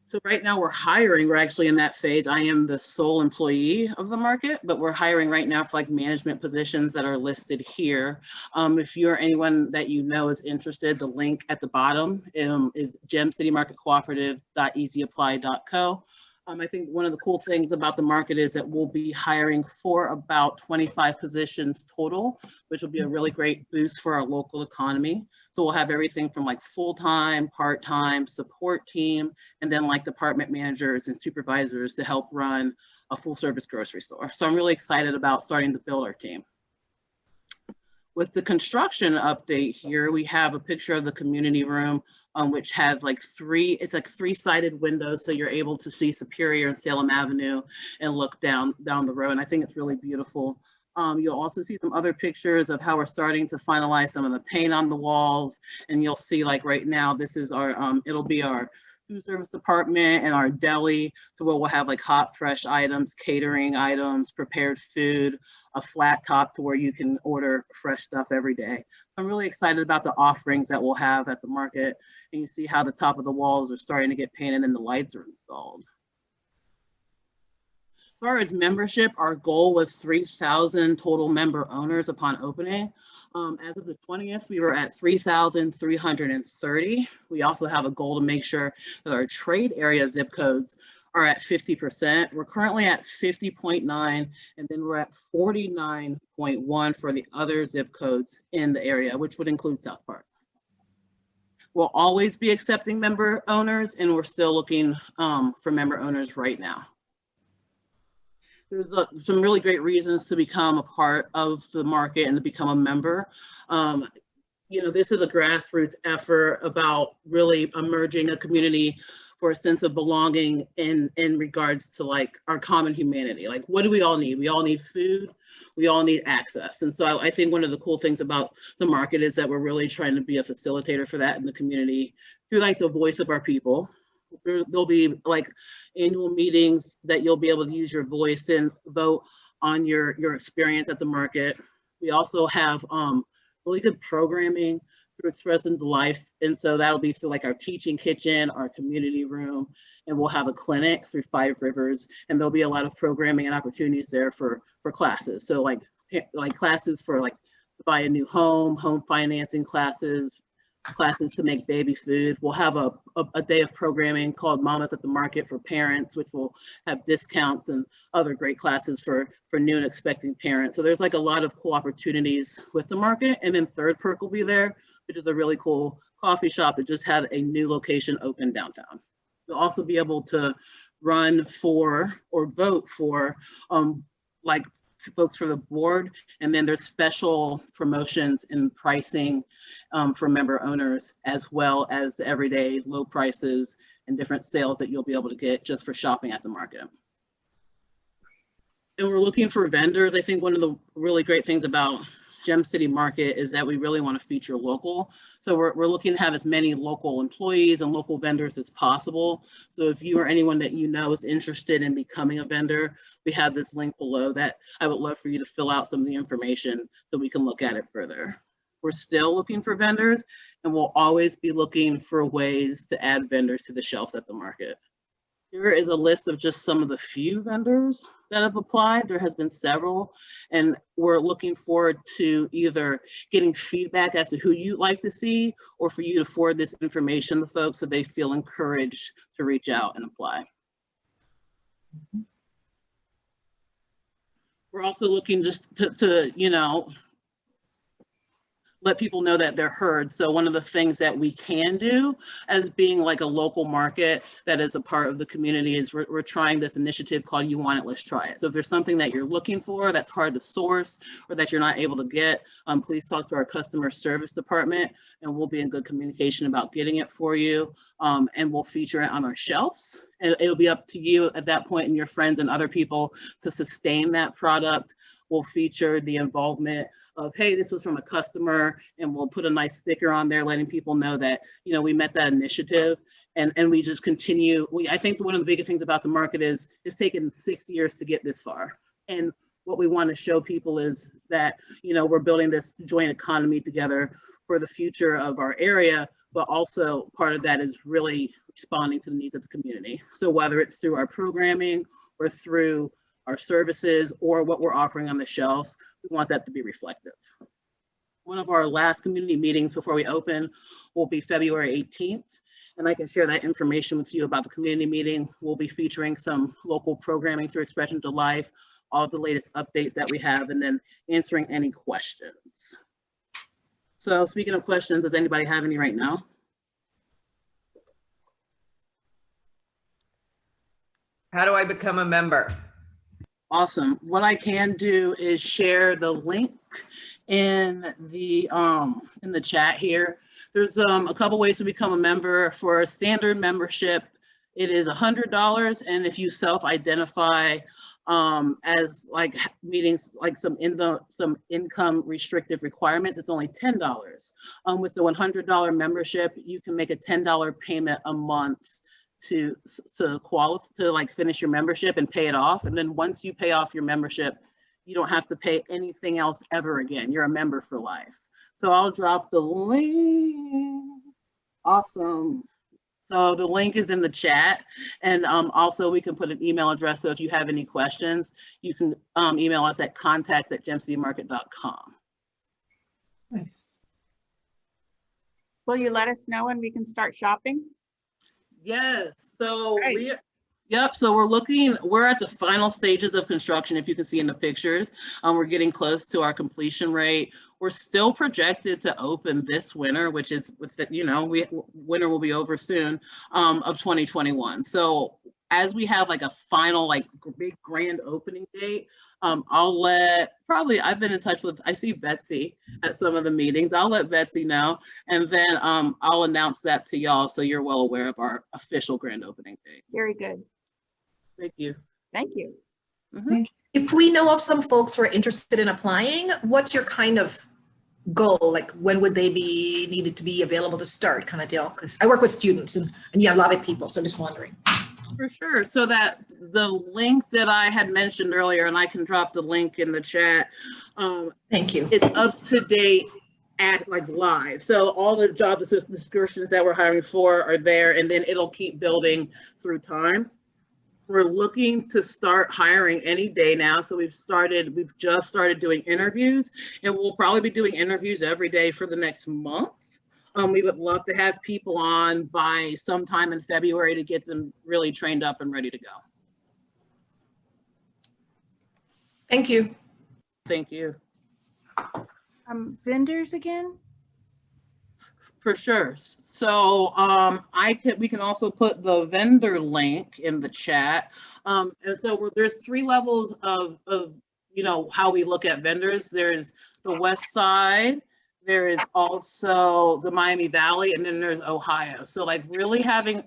So right now we're hiring. We're actually in that phase. I am the sole employee of the market, but we're hiring right now for management positions that are listed here. If you're anyone that you know is interested, the link at the bottom is gemcitymarketcooperative.easyapply.co. I think one of the cool things about the market is that we'll be hiring for about 25 positions total, which will be a really great boost for our local economy. So we'll have everything from full-time, part-time, support team, and then department managers and supervisors to help run a full-service grocery store. So I'm really excited about starting to build our team. With the construction update here, we have a picture of the community room, which has it's 3-sided windows, so you're able to see Superior and Salem Avenue and look down the road. And I think it's really beautiful. You'll also see some other pictures of how we're starting to finalize some of the paint on the walls. And you'll see right now, this is our, it'll be our food service department and our deli, so where we'll have hot, fresh items, catering items, prepared food, a flat top to where you can order fresh stuff every day. So I'm really excited about the offerings that we'll have at the market. And you see how the top of the walls are starting to get painted and the lights are installed. As far as membership, our goal was 3,000 total member owners upon opening. As of the 20th, we were at 3,330. We also have a goal to make sure that our trade area zip codes are at 50%. We're currently at 50.9, and then we're at 49.1 for the other zip codes in the area, which would include South Park. We'll always be accepting member owners, and we're still looking for member owners right now. There's some really great reasons to become a part of the market and to become a member. This is a grassroots effort about really emerging a community for a sense of belonging in regards to our common humanity. What do we all need? We all need food. We all need access. And so I think one of the cool things about the market is that we're really trying to be a facilitator for that in the community through the voice of our people. There'll be annual meetings that you'll be able to use your voice and vote on your experience at the market. We also have really good programming through Express into Life. And so that'll be through our teaching kitchen, our community room, and we'll have a clinic through 5 Rivers. And there'll be a lot of programming and opportunities there for classes. So classes for buy a new home financing classes, classes to make baby food. We'll have a day of programming called Mamas at the Market for parents, which will have discounts and other great classes for new and expecting parents. So there's like a lot of cool opportunities with the market. And then Third Perk will be there, which is a really cool coffee shop that just had a new location open downtown. You'll also be able to run for or vote for like folks for the board, and then there's special promotions and pricing for member owners, as well as everyday low prices and different sales that you'll be able to get just for shopping at the market. And we're looking for vendors. I think one of the really great things about Gem City Market is that we really want to feature local. So we're looking to have as many local employees and local vendors as possible. So if you or anyone that you know is interested in becoming a vendor, we have this link below that I would love for you to fill out some of the information so we can look at it further. We're still looking for vendors, and we'll always be looking for ways to add vendors to the shelves at the market. Here is a list of just some of the few vendors that have applied. There has been several, and we're looking forward to either getting feedback as to who you'd like to see, or for you to forward this information to folks so they feel encouraged to reach out and apply. We're also looking just to you know, let people know that they're heard. So one of the things that we can do as being like a local market that is a part of the community is we're trying this initiative called You Want It, Let's Try It. So if there's something that you're looking for that's hard to source or that you're not able to get, please talk to our customer service department, and we'll be in good communication about getting it for you. And we'll feature it on our shelves. And it'll be up to you at that point and your friends and other people to sustain that product. We'll feature the involvement of, hey, this was from a customer, and we'll put a nice sticker on there letting people know that, you know, we met that initiative, and we just continue. I think one of the biggest things about the market is it's taken 6 years to get this far. And what we want to show people is that, you know, we're building this joint economy together for the future of our area, but also part of that is really responding to the needs of the community. So whether it's through our programming or through our services or what we're offering on the shelves, we want that to be reflective. One of our last community meetings before we open will be February 18th. And I can share that information with you about the community meeting. We'll be featuring some local programming through Expressions of Life, all of the latest updates that we have, and then answering any questions. So speaking of questions, does anybody have any right now? How do I become a member? Awesome. What I can do is share the link in the chat here. There's a couple ways to become a member. For a standard membership, it is $100, and if you self-identify as like meeting like some income restrictive requirements, it's only $10. With the $100 membership, you can make a $10 payment a month to qualify to like finish your membership and pay it off. And then once you pay off your membership, you don't have to pay anything else ever again. You're a member for life. So I'll drop the link. Awesome. So the link is in the chat, and also we can put an email address. So if you have any questions, you can email us at contact@gemcitymarket.com. Nice. Will you let us know when we can start shopping? Yes, so so we're at the final stages of construction, if you can see in the pictures. We're getting close to our completion rate. We're still projected to open this winter, which is, winter will be over soon, of 2021. So as we have like a final, like big grand opening date, I've been in touch with, I see Betsy at some of the meetings. I'll let Betsy know, and then I'll announce that to y'all so you're well aware of our official grand opening date. Very good. Thank you. Thank you. Mm-hmm. If we know of some folks who are interested in applying, what's your kind of goal? Like when would they be needed to be available to start kind of deal? Because I work with students and a lot of people, so I'm just wondering. For sure. So that the link that I had mentioned earlier, and I can drop the link in the chat. Thank you. It's up to date at like live. So all the job descriptions that we're hiring for are there, and then it'll keep building through time. We're looking to start hiring any day now. So we've just started doing interviews, and we'll probably be doing interviews every day for the next month. We would love to have people on by sometime in February to get them really trained up and ready to go. Thank you. Thank you. Vendors again? For sure. So we can also put the vendor link in the chat. And so there's 3 levels of how we look at vendors. There's the West Side, there is also the Miami Valley, and then there's Ohio. So like really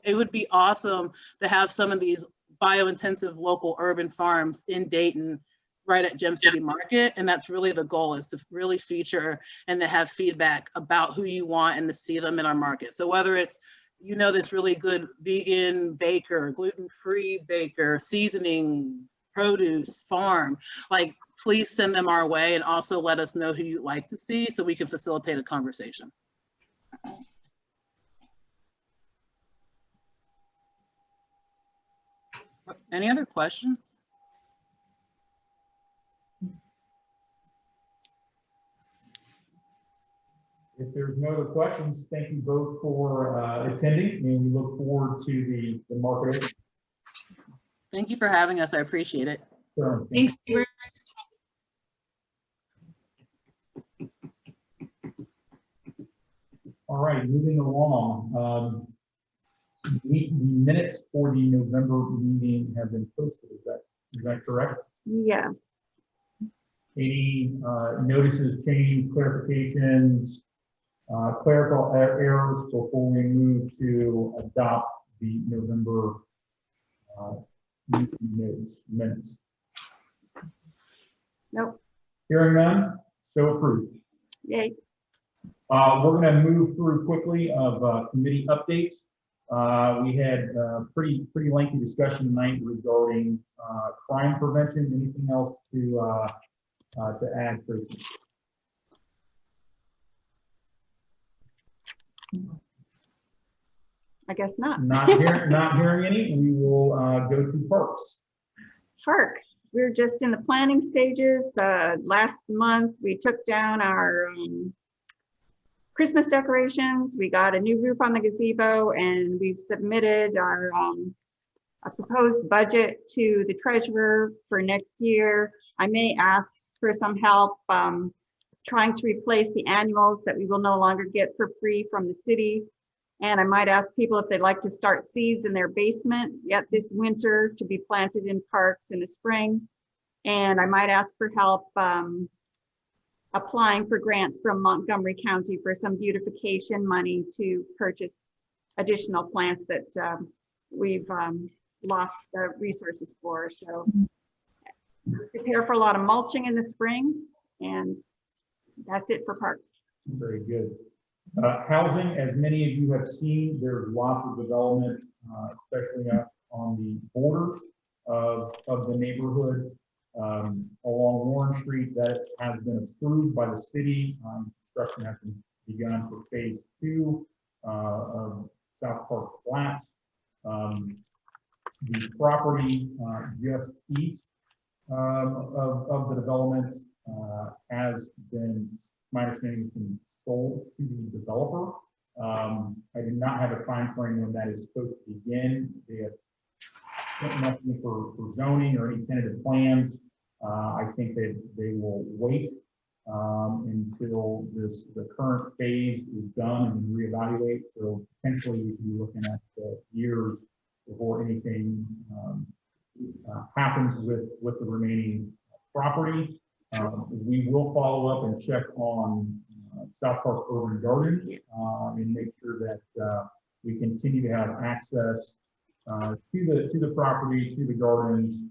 it would be awesome to have some of these bio-intensive local urban farms in Dayton right at Gem City Market. And that's really the goal, is to really feature and to have feedback about who you want and to see them in our market. So whether it's, this really good vegan baker, gluten-free baker, seasoning, produce, farm, like please send them our way, and also let us know who you'd like to see so we can facilitate a conversation. Any other questions? If there's no other questions, thank you both for attending, and we look forward to the market. Thank you for having us. I appreciate it. Sure. Thanks, neighbors. All right, moving along. The minutes for the November meeting have been posted. Is that correct? Yes. Any notices, change, clarifications, clerical errors before we move to adopt the November meeting minutes? Nope. Hearing none, so approved. Yay. We're going to move through quickly of committee updates. We had pretty lengthy discussion tonight regarding crime prevention. Anything else to add, Tracy? I guess not. Not hearing any. We will go to parks. Parks. We're just in the planning stages. Last month, we took down our Christmas decorations. We got a new roof on the gazebo, and we've submitted our a proposed budget to the treasurer for next year. I may ask for some help trying to replace the annuals that we will no longer get for free from the city. And I might ask people if they'd like to start seeds in their basement yet this winter to be planted in parks in the spring. And I might ask for help applying for grants from Montgomery County for some beautification money to purchase additional plants that we've lost the resources for. So prepare for a lot of mulching in the spring, and that's it for parks. Very good. Housing, as many of you have seen, there's lots of development, especially on the borders of the neighborhood. Along Warren Street, that has been approved by the city. Construction has been begun for phase 2 of South Park Flats. The property just east of the development has been, my understanding, has been sold to the developer. I do not have a time frame when that is supposed to begin. They have nothing for zoning or any tentative plans. I think that they will wait until the current phase is done and reevaluate. So potentially we could be looking at years before anything happens with the remaining property. We will follow up and check on South Park Urban Gardens and make sure that we continue to have access to the property, to the gardens.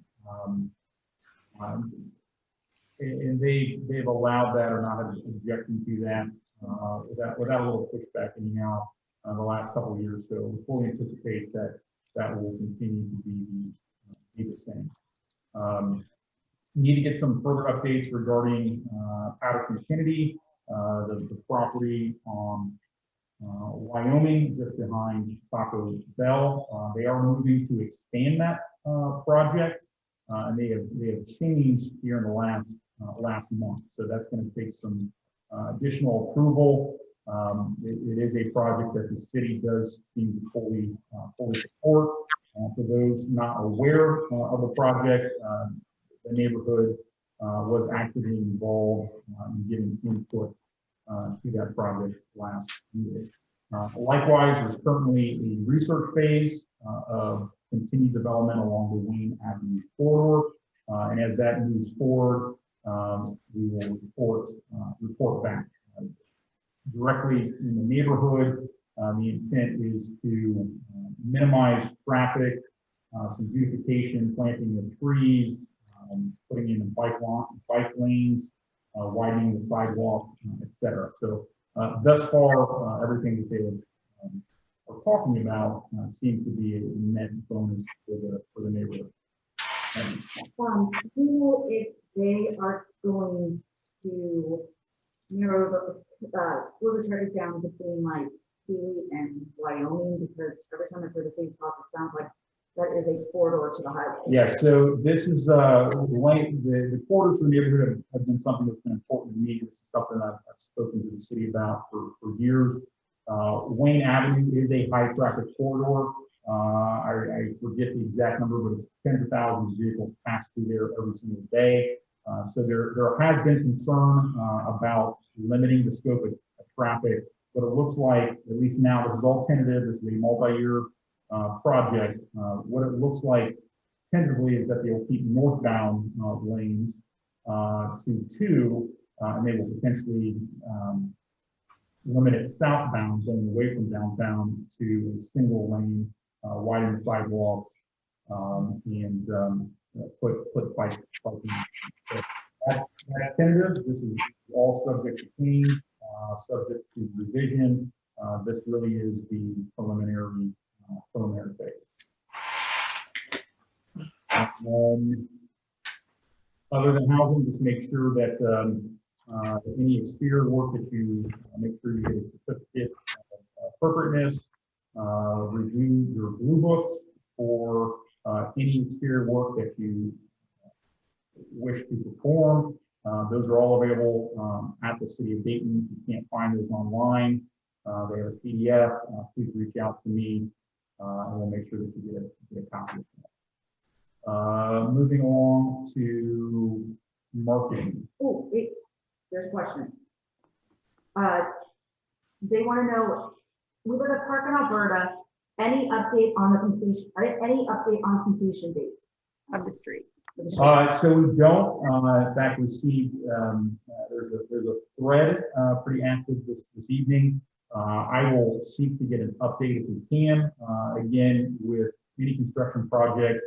And they've allowed that or not objecting to that without a little pushback anyhow the last couple of years. So we fully anticipate that will continue to be the same. Need to get some further updates regarding Patterson Kennedy, the property on Wyoming, just behind Taco Bell. They are moving to expand that project, and they have changed here in the last month. So that's going to take some additional approval. It is a project that the city does seem to fully support. For those not aware of the project, the neighborhood was actively involved in giving input to that project last year. Likewise, there's currently a research phase of continued development along the Wayne Avenue corridor. And as that moves forward, we will report back. Directly in the neighborhood, the intent is to minimize traffic, some beautification, planting of trees, putting in bike lanes, widening the sidewalk, et cetera. So thus far, everything that they are talking about seems to be a net bonus for the neighborhood. Do you know if they are going to narrow the tributaries down between like Keely and Wyoming? Because every time I've heard the same talk, it sounds like that is a corridor to the highway. Yes, so this is the corridors of the neighborhood have been something that's been important to me. This is something I've spoken to the city about for years. Wayne Avenue is a high traffic corridor. I forget the exact number, but it's tens of thousands of vehicles pass through there every single day. So there has been concern about limiting the scope of traffic, but it looks like, at least now, this is all tentative, this is a multi-year project. What it looks like tentatively is that they will keep northbound lanes to 2, and they will potentially limit it southbound, going away from downtown, to a single lane, widen the sidewalks, and put bike parking. So that's tentative. This is all subject to change, subject to revision. This really is the preliminary phase. Other than housing, just make sure that any exterior work that you make sure you get a certificate of appropriateness. Review your blue books for any exterior work that you wish to perform. Those are all available at the City of Dayton. If you can't find those online, they have a PDF. Please reach out to me, and we'll make sure that you get a copy of that. Moving along to marketing. Oh, wait, there's a question. They want to know, we live at Park in Alberta, any update on the completion, any update on completion date of the street? So we don't, in fact, receive, there's a thread pretty active this evening. I will seek to get an update if we can. Again, with any construction project,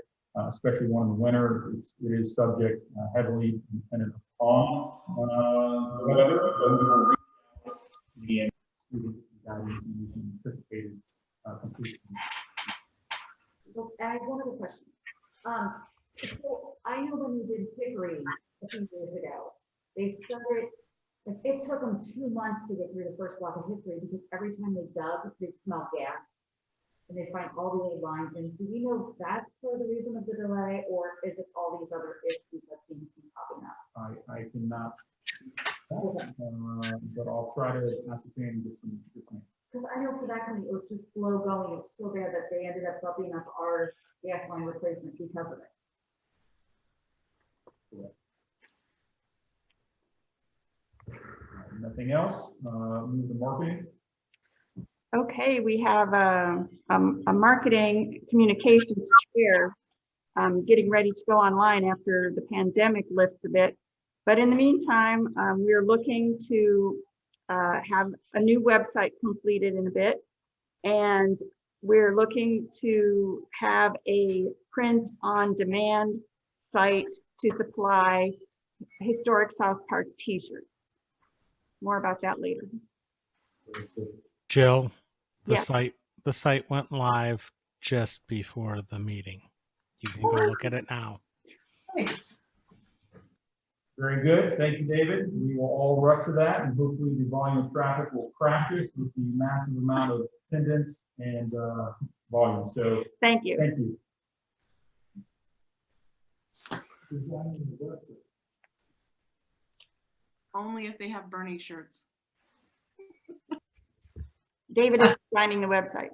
especially one in the winter, it is subject heavily dependent upon the weather. So we will reach out and anticipated completion. I have one other question. So I know when we did Pickering a few years ago, they started, like, it took them 2 months to get through the first block of Hickory because every time they dug, they'd smell gas. And they find all the old lines. And do we know if that's for the reason of the delay, or is it all these other issues that seem to be popping up? I cannot, but I'll try to ascertain and get some. Because I know for that company, it was just slow going. It was so bad that they ended up bumping up our gas line replacement because of it. Nothing else? Move to marketing. Okay, we have a marketing communications chair getting ready to go online after the pandemic lifts a bit. But in the meantime, we're looking to have a new website completed in a bit. And we're looking to have a print on demand site to supply historic South Park t-shirts. More about that later. Jill, the Yeah. site went live just before the meeting. You can go look at it now. Thanks. Very good. Thank you, David. We will all rush to that, and hopefully the volume of traffic will crash it with the massive amount of attendance and volume. So thank you. Thank you. Only if they have Bernie shirts. David is finding the website.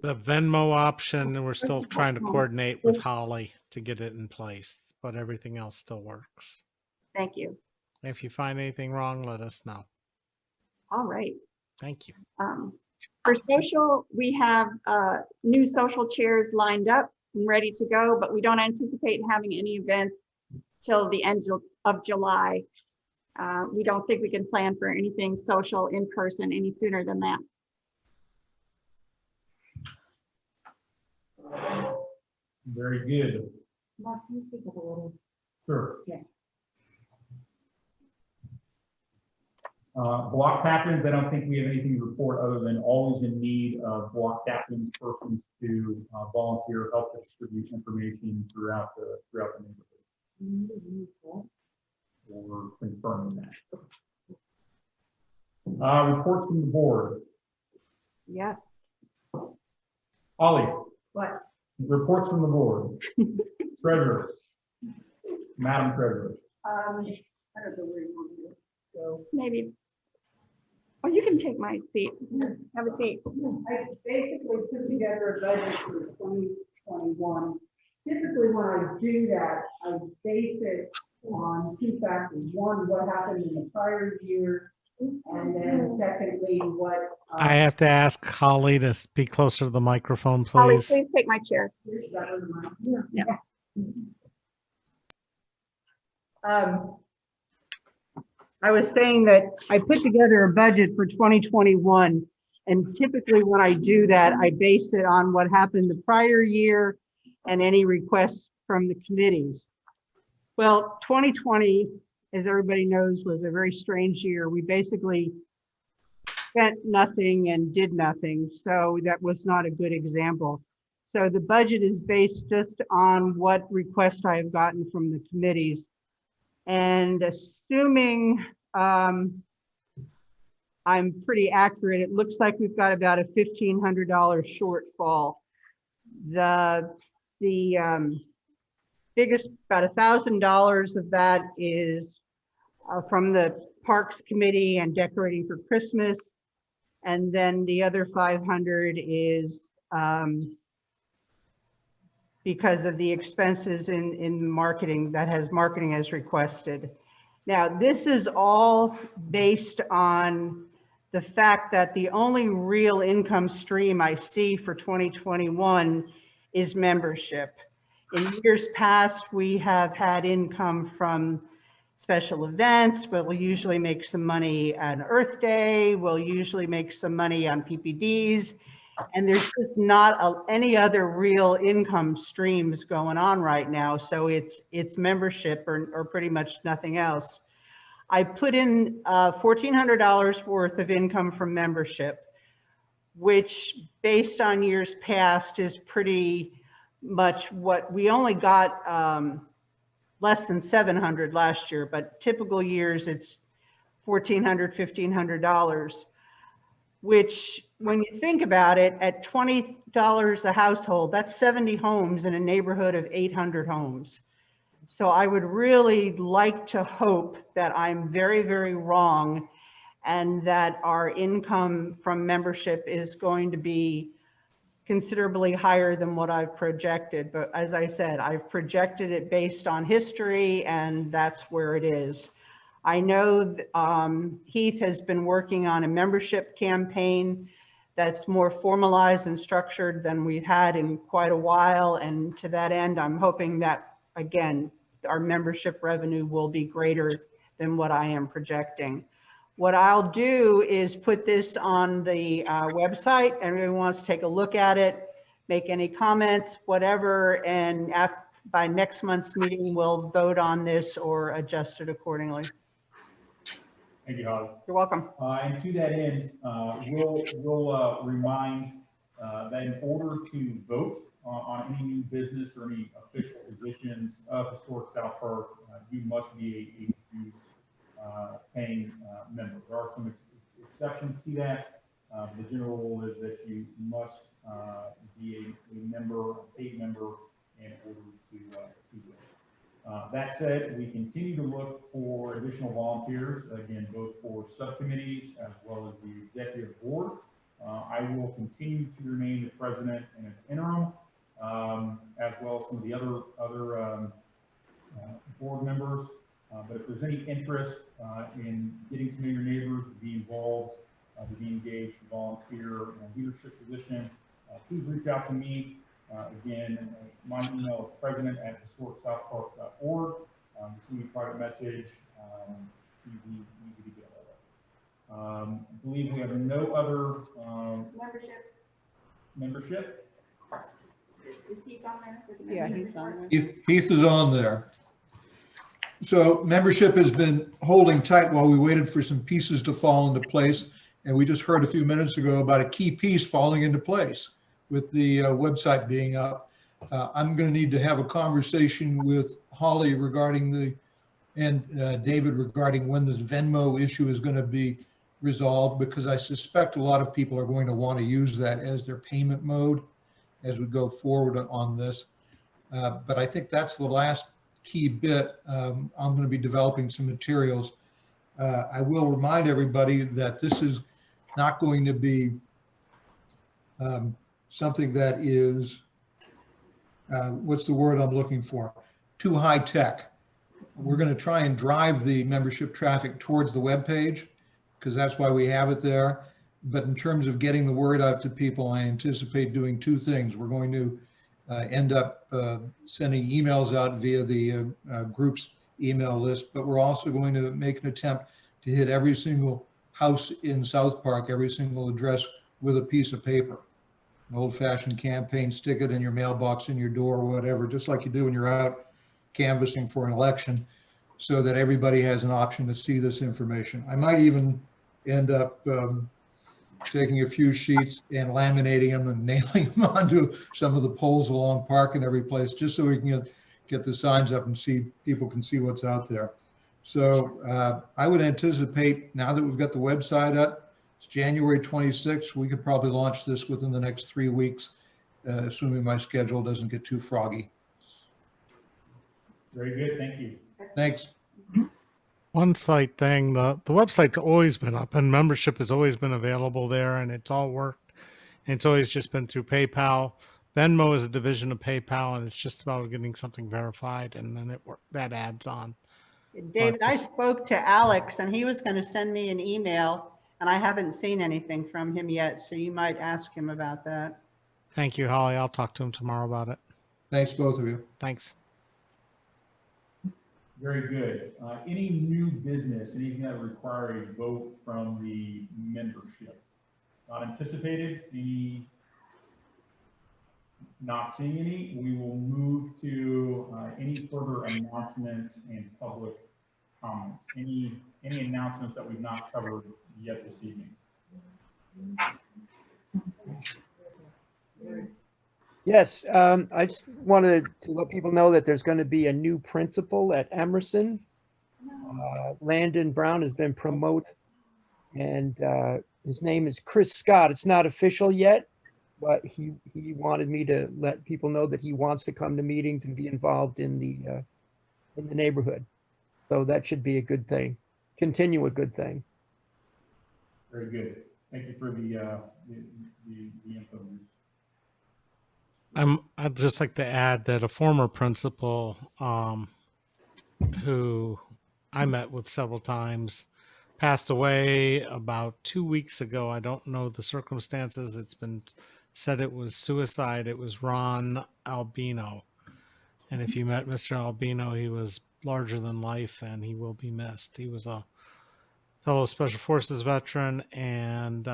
The Venmo option, we're still trying to coordinate with Holly to get it in place, but everything else still works. Thank you. If you find anything wrong, let us know. All right. Thank you. For social, we have new social chairs lined up and ready to go, but we don't anticipate having any events till the end of July. We don't think we can plan for anything social in person any sooner than that. Very good. Mark, can you speak up a little? Sure. Yeah. Block captains, I don't think we have anything to report other than always in need of block captains, persons to volunteer, help to distribute information throughout the neighborhood. We're confirming that. Reports from the board. Yes. Ollie, What? reports from the board. Treasurer. Madam Treasurer. I don't know where you want me to go. Maybe. Oh, you can take my seat. Have a seat. I basically put together a budget for 2021. Typically, when I do that, I base it on two factors. One, what happened in the prior year, and then secondly, what. I have to ask Holly to be closer to the microphone, Holly, please. please take my chair. Yeah. I was saying that I put together a budget for 2021, and typically when I do that, I base it on what happened the prior year and any requests from the committees. Well, 2020, as everybody knows, was a very strange year. We basically spent nothing and did nothing, so that was not a good example. So the budget is based just on what requests I have gotten from the committees. And assuming I'm pretty accurate, it looks like we've got about a $1,500 shortfall. The biggest, about $1,000 of that is from the Parks Committee and decorating for Christmas. And then the other 500 is because of the expenses in marketing that has marketing as requested. Now, this is all based on the fact that the only real income stream I see for 2021 is membership. In years past, we have had income from special events. We'll usually make some money on Earth Day. We'll usually make some money on PPDs. And there's just not any other real income streams going on right now. So it's membership or pretty much nothing else. I put in $1,400 worth of income from membership, which based on years past is pretty much what we only got less than $700 last year, but typical years it's $1,400, $1,500. Which when you think about it, at $20 a household, that's 70 homes in a neighborhood of 800 homes. So I would really like to hope that I'm very, very wrong and that our income from membership is going to be considerably higher than what I've projected. But as I said, I've projected it based on history and that's where it is. I know Heath has been working on a membership campaign that's more formalized and structured than we've had in quite a while. And to that end, I'm hoping that, again, our membership revenue will be greater than what I am projecting. What I'll do is put this on the website. Everyone wants to take a look at it, make any comments, whatever. And by next month's meeting, we'll vote on this or adjust it accordingly. Thank you, Holly. You're welcome. And to that end, we'll remind that in order to vote on any new business or any official positions of Historic South Park, you must be a dues paying member. There are some exceptions to that. The general rule is that you must be a member, a paid member, in order to vote. That said, we continue to look for additional volunteers, again, both for subcommittees as well as the executive board. I will continue to remain the president in its interim, as well as some of the other board members. But if there's any interest in getting to know your neighbors, to be involved, to be engaged, to volunteer in a leadership position, please reach out to me. Again, my email is president@historicsouthpark.org. Send me a private message, easy to get hold of. I believe we have no other membership. Is he on there? Yeah, he's on there. Heath is on there. So membership has been holding tight while we waited for some pieces to fall into place. And we just heard a few minutes ago about a key piece falling into place with the website being up. I'm going to need to have a conversation with Holly regarding and David regarding when this Venmo issue is going to be resolved, because I suspect a lot of people are going to want to use that as their payment mode as we go forward on this. But I think that's the last key bit. I'm going to be developing some materials. I will remind everybody that this is not going to be something that is, what's the word I'm looking for? Too high tech. We're going to try and drive the membership traffic towards the webpage, because that's why we have it there. But in terms of getting the word out to people, I anticipate doing two things. We're going to end up sending emails out via the group's email list, but we're also going to make an attempt to hit every single house in South Park, every single address with a piece of paper. An old-fashioned campaign, stick it in your mailbox, in your door, whatever, just like you do when you're out canvassing for an election, so that everybody has an option to see this information. I might even end up taking a few sheets and laminating them and nailing them onto some of the poles along Park and every place, just so we can get the signs up and see, people can see what's out there. So I would anticipate, now that we've got the website up, it's January 26th, we could probably launch this within the next 3 weeks, assuming my schedule doesn't get too froggy. Very good, thank you. Thanks. One slight thing, the website's always been up and membership has always been available there, and it's all worked. And it's always just been through PayPal. Venmo is a division of PayPal, and it's just about getting something verified, and then that adds on. David, I spoke to Alex and he was going to send me an email, and I haven't seen anything from him yet, so you might ask him about that. Thank you, Holly. I'll talk to him tomorrow about it. Thanks, both of you. Thanks. Very good. Any new business, anything that require a vote from the membership? Not anticipated, not seeing any. We will move to any further announcements and public comments. Any announcements that we've not covered yet this evening? Yes, I just wanted to let people know that there's going to be a new principal at Emerson. Landon Brown has been promoted, and his name is Chris Scott. It's not official yet, but he wanted me to let people know that he wants to come to meetings and be involved in the neighborhood. So that should be a good thing. Continue a good thing. Very good. Thank you for the info. I'd just like to add that a former principal who I met with several times passed away about 2 weeks ago. I don't know the circumstances. It's been said it was suicide. It was Ron Albino. And if you met Mr. Albino, he was larger than life and he will be missed. He was a fellow Special Forces veteran, and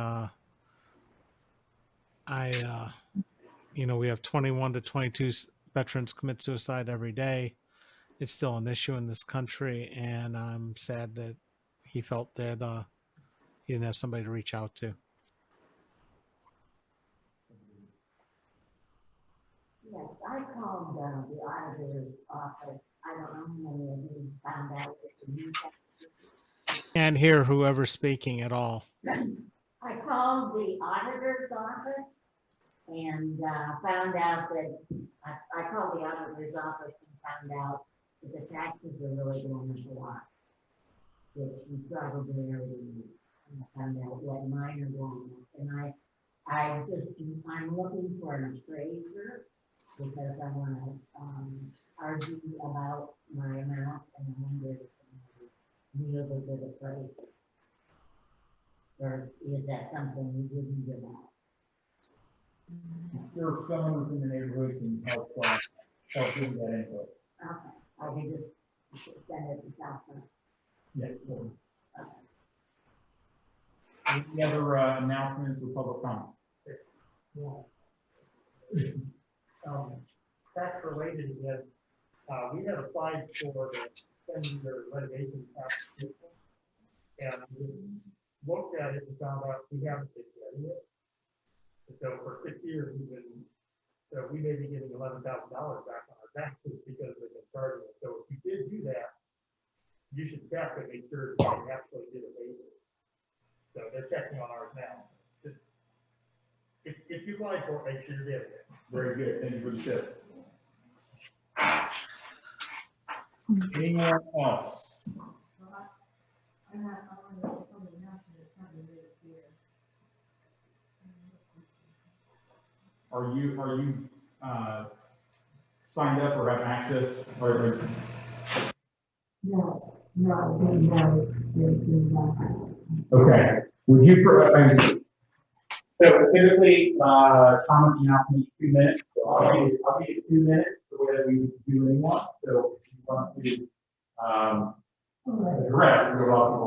we have 21 to 22 veterans commit suicide every day. It's still an issue in this country, and I'm sad that he felt that he didn't have somebody to reach out to. Yes, I called the auditor's office. I don't know how many of you found out that you Can't hear whoever's speaking at all. I called the auditor's office and found out that I called the auditor's office and found out but the taxes are really going up a lot. Which you probably already found out what mine are going up, and I'm looking for an appraiser because I wanna, argue about my amount and I wonder if I'm able to get appraiser. Or is that something you wouldn't give out? I'm sure someone within the neighborhood can help give that input. Okay, I can just send it to Southland. Yeah, sure. Any other announcements or public comment? That's related again. We had applied for the 10-year litigation application. And we looked at it and found out we haven't been getting it. So for 6 years, so we may be getting $11,000 back on our taxes because they've been charging us. So if you did do that, you should check and make sure that they actually did a payment. So they're checking on ours now. Just, if you applied for it, make sure you did it. Very good. Thank you for the tip. Anyone else? Are you signed up or have access or? No. Okay, would you, so typically, comment announcements 2 minutes, so I'll give you 2 minutes for whatever you do anyone, so if you want to, direct, we're welcome to go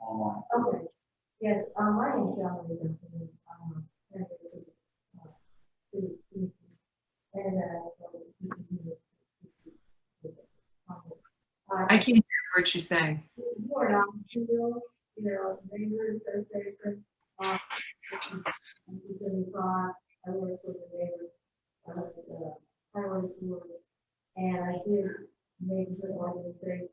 online. Okay, yes, my name is John. I can't hear a word she's saying. Neighbors, I work with the neighbors, highway and I did make good organization